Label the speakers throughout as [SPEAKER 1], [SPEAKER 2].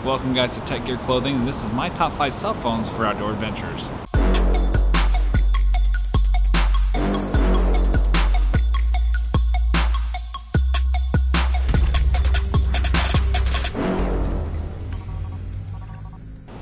[SPEAKER 1] Welcome guys to Tech Gear Clothing, and this is my top 5 cell phones for outdoor adventures.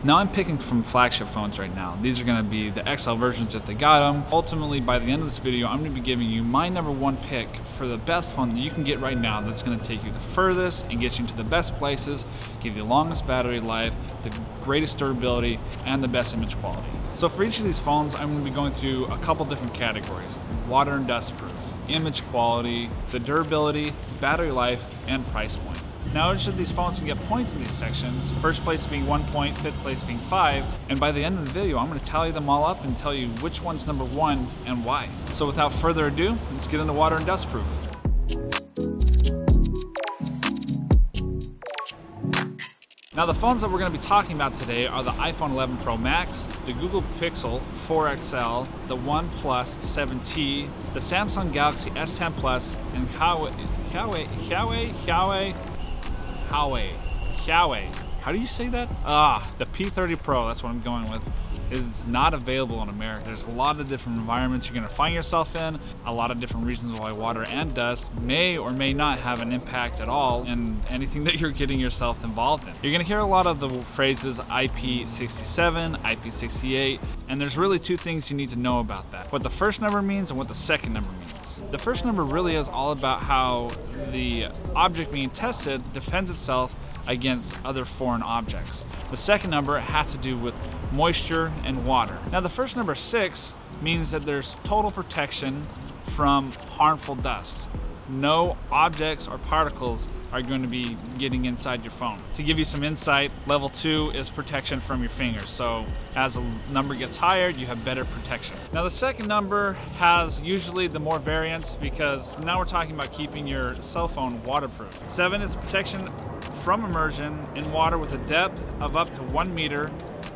[SPEAKER 1] Now I'm picking from flagship phones right now. These are going to be the XL versions if they got them. Ultimately, by the end of this video, I'm going to be giving you my #1 pick for the best phone that you can get right now that's going to take you the furthest and get you to the best places, give you the longest battery life, the greatest durability, and the best image quality. So for each of these phones, I'm going to be going through a couple different categories: water and dust proof, image quality, the durability, battery life, and price point. Now each of these phones can get points in these sections, first place being 1 point, fifth place being 5, and by the end of the video I'm going to tally them all up and tell you which one's #1 and why. So without further ado, let's get into water and dust proof. Now the phones that we're going to be talking about today are the iPhone 11 Pro Max, the Google Pixel 4 XL, the OnePlus 7T, the Samsung Galaxy S10 Plus, and Huawei. How do you say that? The P30 Pro, that's what I'm going with, is not available in America. There's a lot of different environments you're gonna find yourself in, a lot of different reasons why water and dust may or may not have an impact at all in anything that you're getting yourself involved in. You're gonna hear a lot of the phrases IP67, IP68, and there's really 2 things you need to know about that: what the first number means and what the second number means. The first number really is all about how the object being tested defends itself against other foreign objects. The second number has to do with moisture and water. Now the first number, 6, means that there's total protection from harmful dust. No objects or particles are going to be getting inside your phone. To give you some insight, level 2 is protection from your fingers. So as a number gets higher, you have better protection. Now the second number has usually the more variance, because now we're talking about keeping your cell phone waterproof. 7 is protection from immersion in water with a depth of up to 1 meter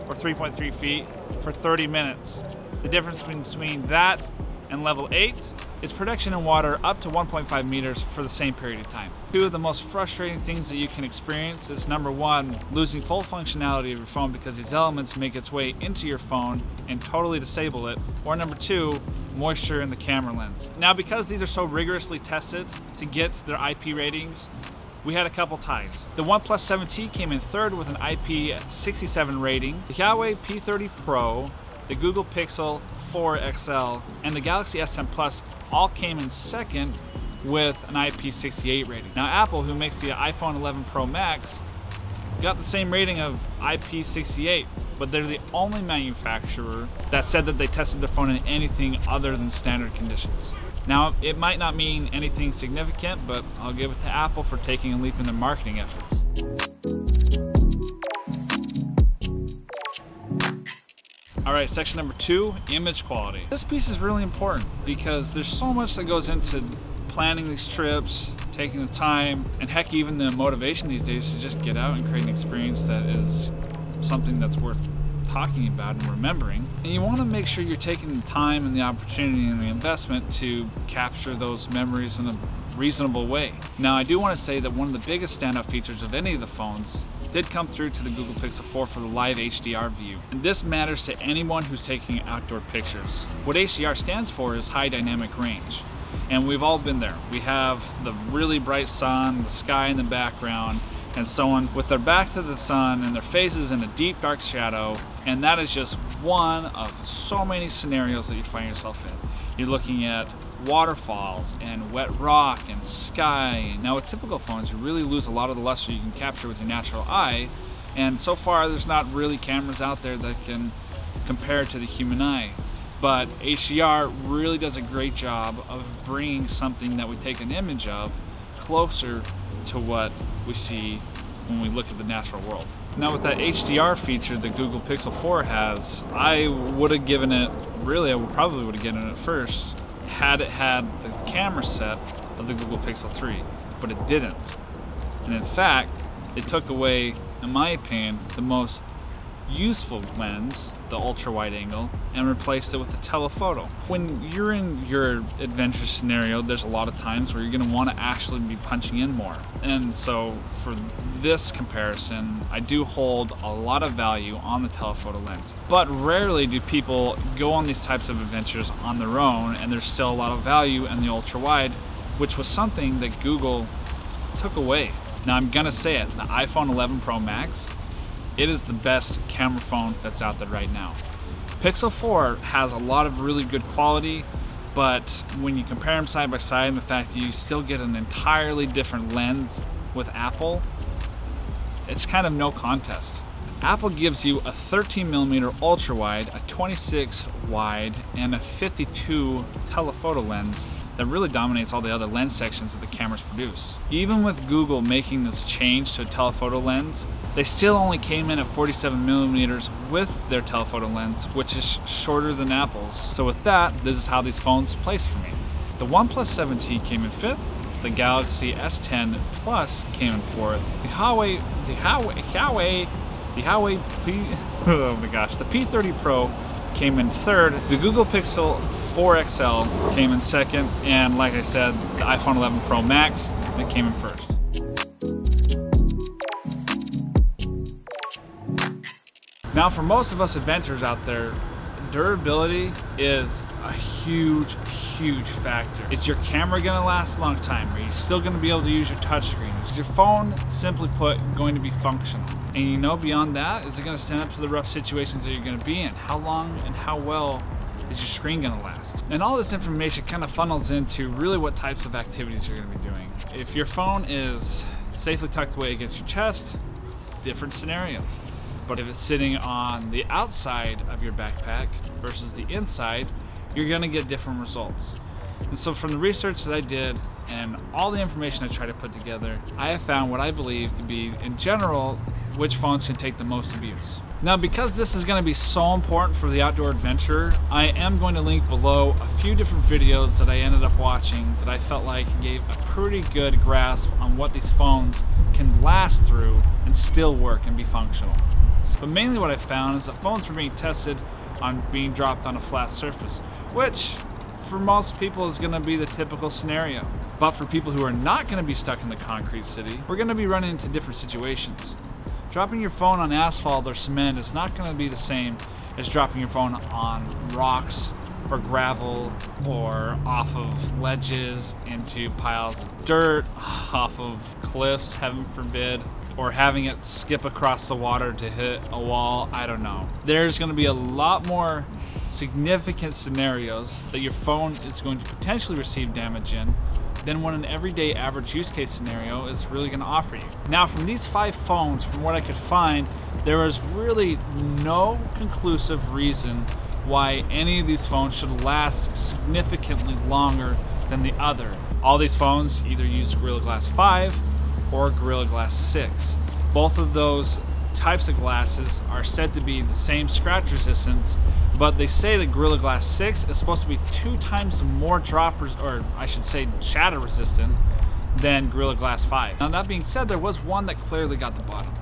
[SPEAKER 1] or 3.3 feet for 30 minutes. The difference between that and level 8 is protection in water up to 1.5 meters for the same period of time. 2 of the most frustrating things that you can experience is #1, losing full functionality of your phone because these elements make its way into your phone and totally disable it, or #2, moisture in the camera lens. Now because these are so rigorously tested to get their IP ratings, we had a couple ties. The OnePlus 7T came in 3rd with an IP67 rating. The Huawei P30 Pro, the Google Pixel 4 XL, and the Galaxy S10 Plus all came in 2nd with an IP68 rating. Now Apple, who makes the iPhone 11 Pro Max, got the same rating of IP68, but they're the only manufacturer that said that they tested their phone in anything other than standard conditions. Now, it might not mean anything significant, but I'll give it to Apple for taking a leap in their marketing efforts. All right, section #2, image quality. This piece is really important because there's so much that goes into planning these trips, taking the time, and heck, even the motivation these days to just get out and create an experience that is something that's worth talking about and remembering. And you want to make sure you're taking the time and the opportunity and the investment to capture those memories in a reasonable way. Now I do want to say that one of the biggest standout features of any of the phones did come through to the Google Pixel 4 for the live HDR view. And this matters to anyone who's taking outdoor pictures. What HDR stands for is high dynamic range. And we've all been there. We have the really bright sun, the sky in the background, and someone with their back to the sun and their faces in a deep dark shadow, and that is just one of so many scenarios that you find yourself in. You're looking at waterfalls and wet rock and sky. Now with typical phones, you really lose a lot of the luster you can capture with your natural eye, and so far there's not really cameras out there that can compare to the human eye. But HDR really does a great job of bringing something that we take an image of closer to what we see when we look at the natural world. Now with that HDR feature that Google Pixel 4 has, I would have given it, I probably would have given it first had it had the camera set of the Google Pixel 3, but it didn't. And in fact, it took away, in my opinion, the most useful lens, the ultra wide angle, and replaced it with the telephoto. When you're in your adventure scenario, there's a lot of times where you're going to want to actually be punching in more. And so for this comparison, I do hold a lot of value on the telephoto lens. But rarely do people go on these types of adventures on their own, and there's still a lot of value in the ultra wide, which was something that Google took away. Now I'm gonna say it, the iPhone 11 Pro Max, it is the best camera phone that's out there right now. Pixel 4 has a lot of really good quality, but when you compare them side by side and the fact that you still get an entirely different lens with Apple, it's kind of no contest. Apple gives you a 13mm ultra wide, a 26 wide, and a 52 telephoto lens that really dominates all the other lens sections that the cameras produce. Even with Google making this change to a telephoto lens, they still only came in at 47mm with their telephoto lens, which is shorter than Apple's. So with that, this is how these phones placed for me. The OnePlus 7T came in 5th, the Galaxy S10 Plus came in 4th, the P30 Pro came in 3rd, the Google Pixel 4 XL came in 2nd, and like I said, the iPhone 11 Pro Max that came in 1st. Now for most of us adventurers out there, durability is a huge factor. Is your camera gonna last a long time? Are you still gonna be able to use your touchscreen? Is your phone, simply put, going to be functional? And you know, beyond that, is it gonna stand up to the rough situations that you're gonna be in? How long and how well is your screen gonna last? And all this information kind of funnels into really what types of activities you're gonna be doing. If your phone is safely tucked away against your chest, different scenarios. But if it's sitting on the outside of your backpack versus the inside, you're gonna get different results. And so from the research that I did and all the information I tried to put together, I have found what I believe to be, in general, which phones can take the most abuse. Now, because this is gonna be so important for the outdoor adventurer, I am going to link below a few different videos that I ended up watching that I felt like gave a pretty good grasp on what these phones can last through and still work and be functional. But mainly what I found is that phones were being tested on being dropped on a flat surface, which for most people is going to be the typical scenario. But for people who are not going to be stuck in the concrete city, we're going to be running into different situations. Dropping your phone on asphalt or cement is not going to be the same as dropping your phone on rocks or gravel or off of ledges into piles of dirt, off of cliffs, heaven forbid, or having it skip across the water to hit a wall. I don't know. There's going to be a lot more significant scenarios that your phone is going to potentially receive damage in than what an everyday average use case scenario is really going to offer you. Now, from these 5 phones, from what I could find, there was really no conclusive reason why any of these phones should last significantly longer than the other. All these phones either use Gorilla Glass 5 or Gorilla Glass 6. Both of those types of glasses are said to be the same scratch resistance, but they say that Gorilla Glass 6 is supposed to be 2 times more shatter resistant than Gorilla Glass 5. Now, that being said, there was one that clearly got the bottom.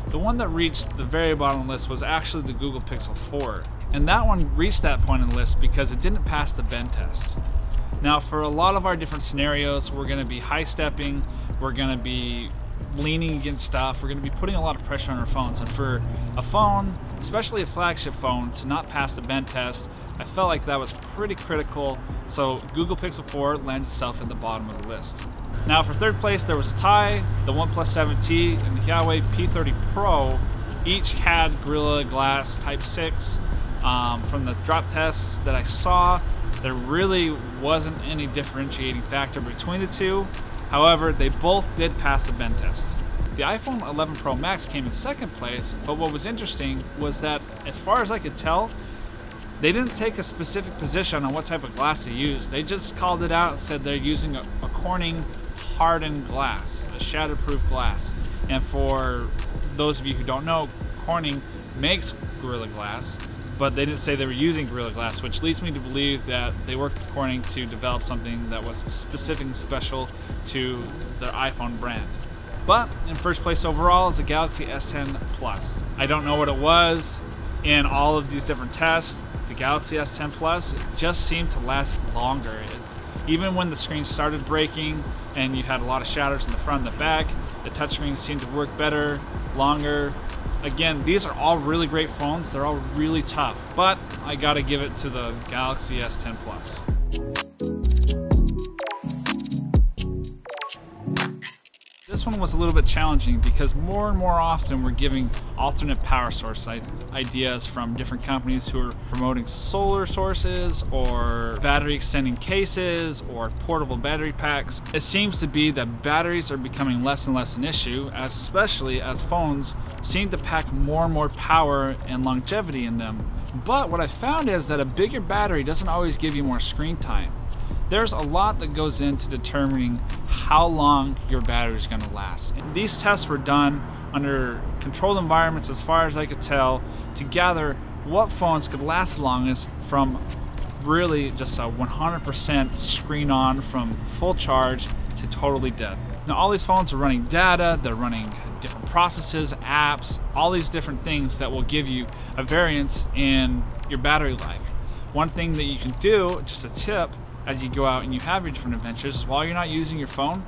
[SPEAKER 1] The one that reached the very bottom of the list was actually the Google Pixel 4, and that one reached that point in the list because it didn't pass the bend test. Now, for a lot of our different scenarios, we're going to be high stepping, we're going to be leaning against stuff, we're going to be putting a lot of pressure on our phones, and for a phone, especially a flagship phone, to not pass the bend test, I felt like that was pretty critical. So Google Pixel 4 lands itself at the bottom of the list. Now for 3rd place, there was a tie. The OnePlus 7T and the Huawei P30 Pro each had Gorilla Glass Type 6. From the drop tests that I saw, there really wasn't any differentiating factor between the two. However, they both did pass the bend test. The iPhone 11 Pro Max came in 2nd place, but what was interesting was that, as far as I could tell, they didn't take a specific position on what type of glass they used. They just called it out and said they're using a Corning hardened glass, a shatterproof glass. And for those of you who don't know, Corning makes Gorilla Glass, but they didn't say they were using Gorilla Glass, which leads me to believe that they worked with Corning to develop something that was specific and special to their iPhone brand. But in first place overall is the Galaxy S10 Plus. I don't know what it was in all of these different tests. The Galaxy S10 Plus just seemed to last longer. Even when the screen started breaking and you had a lot of shatters in the front and the back, the touchscreen seemed to work better, longer. Again, these are all really great phones. They're all really tough, but I gotta give it to the Galaxy S10 Plus. This one was a little bit challenging because more and more often we're giving alternate power source ideas from different companies who are promoting solar sources or battery extending cases or portable battery packs. It seems to be that batteries are becoming less and less an issue, especially as phones seem to pack more and more power and longevity in them. But what I found is that a bigger battery doesn't always give you more screen time. There's a lot that goes into determining how long your battery is going to last. And these tests were done under controlled environments, as far as I could tell, to gather what phones could last longest from really just a 100% screen on from full charge to totally dead. Now all these phones are running data, they're running different processes, apps, all these different things that will give you a variance in your battery life. One thing that you can do, just a tip, as you go out and you have your different adventures, is while you're not using your phone,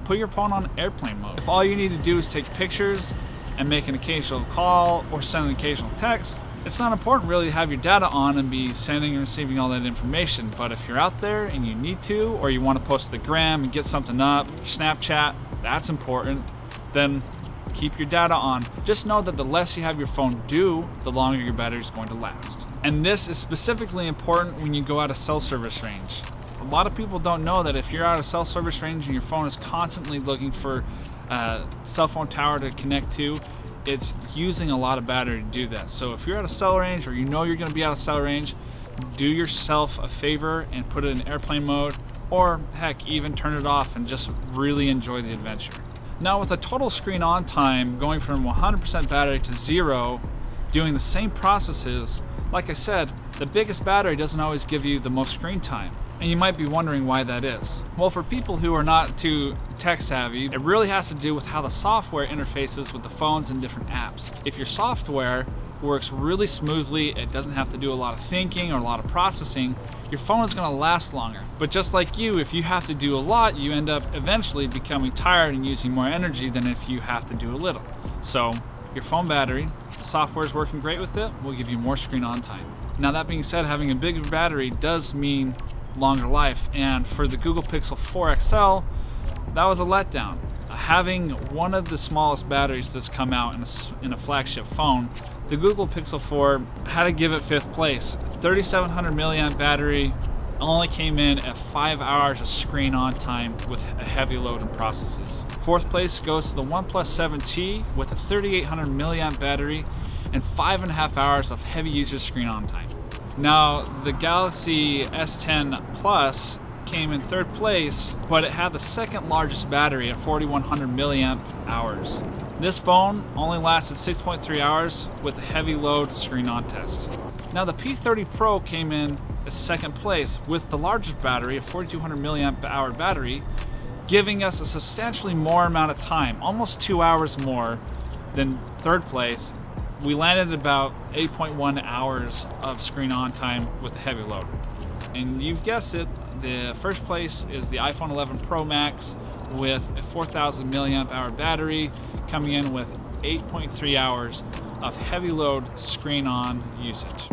[SPEAKER 1] put your phone on airplane mode. If all you need to do is take pictures and make an occasional call or send an occasional text, it's not important really to have your data on and be sending and receiving all that information. But if you're out there and you need to, or you want to post to the gram and get something up, Snapchat, that's important, then keep your data on. Just know that the less you have your phone do, the longer your battery is going to last. And this is specifically important when you go out of cell service range. A lot of people don't know that if you're out of cell service range and your phone is constantly looking for a cell phone tower to connect to, it's using a lot of battery to do that. So if you're out of cell range, or you know you're going to be out of cell range, do yourself a favor and put it in airplane mode, or heck, even turn it off and just really enjoy the adventure. Now with a total screen on time going from 100% battery to 0, doing the same processes, like I said, the biggest battery doesn't always give you the most screen time. And you might be wondering why that is. Well, for people who are not too tech savvy, it really has to do with how the software interfaces with the phones and different apps. If your software works really smoothly, it doesn't have to do a lot of thinking or a lot of processing, your phone is going to last longer. But just like you, if you have to do a lot, you end up eventually becoming tired and using more energy than if you have to do a little. So your phone battery, the software is working great with it, will give you more screen on time. Now that being said, having a bigger battery does mean longer life, and for the Google Pixel 4 XL, that was a letdown. Having one of the smallest batteries that's come out in a flagship phone, the Google Pixel 4 had to give it 5th place. 3700 milliamp battery only came in at 5 hours of screen on time with a heavy load in processes. 4th place goes to the OnePlus 7T with a 3800 milliamp battery and 5.5 hours of heavy user screen on time. Now, the Galaxy S10 Plus came in 3rd place, but it had the 2nd largest battery at 4100 milliamp hours. This phone only lasted 6.3 hours with a heavy load screen on test. Now, the P30 Pro came in at 2nd place with the largest battery, a 4200 milliamp hour battery, giving us a substantially more amount of time, almost 2 hours more than 3rd place. We landed about 8.1 hours of screen on time with a heavy load. And you've guessed it, the 1st place is the iPhone 11 Pro Max with a 4000 milliamp hour battery, coming in with 8.3 hours of heavy load screen on usage.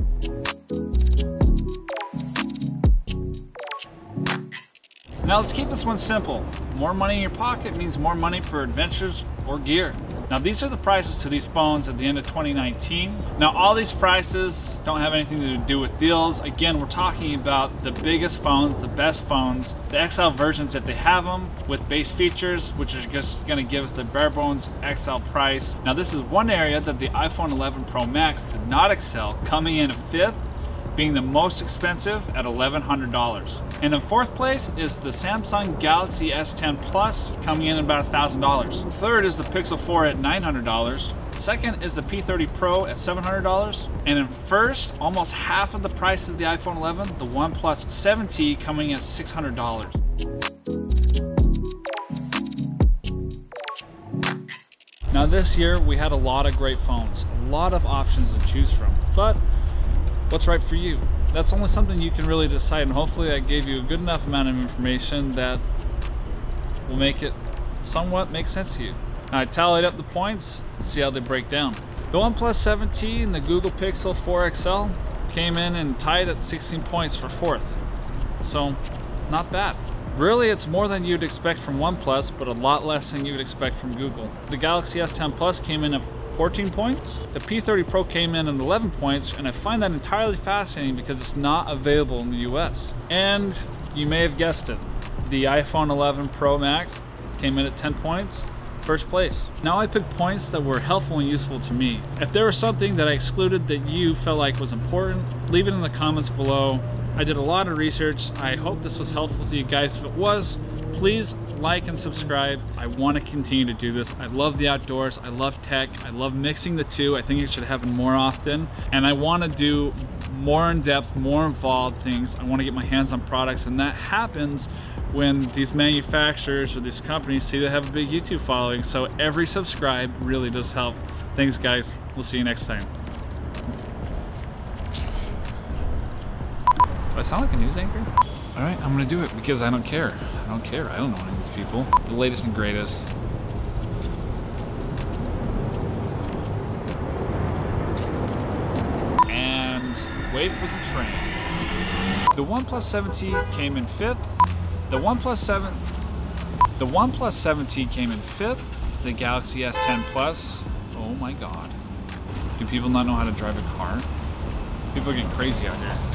[SPEAKER 1] Now let's keep this one simple. More money in your pocket means more money for adventures or gear. Now these are the prices to these phones at the end of 2019. Now all these prices don't have anything to do with deals. Again, we're talking about the biggest phones, the best phones, the XL versions that they have them with base features, which are just gonna give us the bare bones XL price. Now this is one area that the iPhone 11 Pro Max did not excel, coming in at 5th, being the most expensive at $1,100. And in 4th place is the Samsung Galaxy S10 Plus, coming in at about $1,000. 3rd is the Pixel 4 at $900. 2nd is the P30 Pro at $700. And in 1st, almost half of the price of the iPhone 11, the OnePlus 7T, coming in at $600. Now this year we had a lot of great phones, a lot of options to choose from, but what's right for you? That's only something you can really decide, and hopefully I gave you a good enough amount of information that will make it somewhat make sense to you. Now I tallied up the points, let's see how they break down. The OnePlus 7T and the Google Pixel 4 XL came in and tied at 16 points for 4th. So, not bad. Really, it's more than you'd expect from OnePlus, but a lot less than you would expect from Google. The Galaxy S10 Plus came in at 14 points. The P30 Pro came in at 11 points, and I find that entirely fascinating because it's not available in the US. And you may have guessed it, the iPhone 11 Pro Max came in at 10 points. First place. Now I picked points that were helpful and useful to me. If there was something that I excluded that you felt like was important, leave it in the comments below. I did a lot of research. I hope this was helpful to you guys. If it was, please like and subscribe. I want to continue to do this. I love the outdoors. I love tech. I love mixing the two. I think it should happen more often. And I want to do more in-depth, more involved things. I want to get my hands on products, and that happens when these manufacturers or these companies see they have a big YouTube following. So every subscribe really does help. Thanks guys, we'll see you next time. Do I sound like a news anchor? All right, I'm gonna do it because I don't care. I don't care, I don't know any of these people. The latest and greatest. And wait for the train. The OnePlus 7T came in 5th. The OnePlus 7T came in 5th. The Galaxy S10 Plus, oh my God. Do people not know how to drive a car? People are getting crazy out here.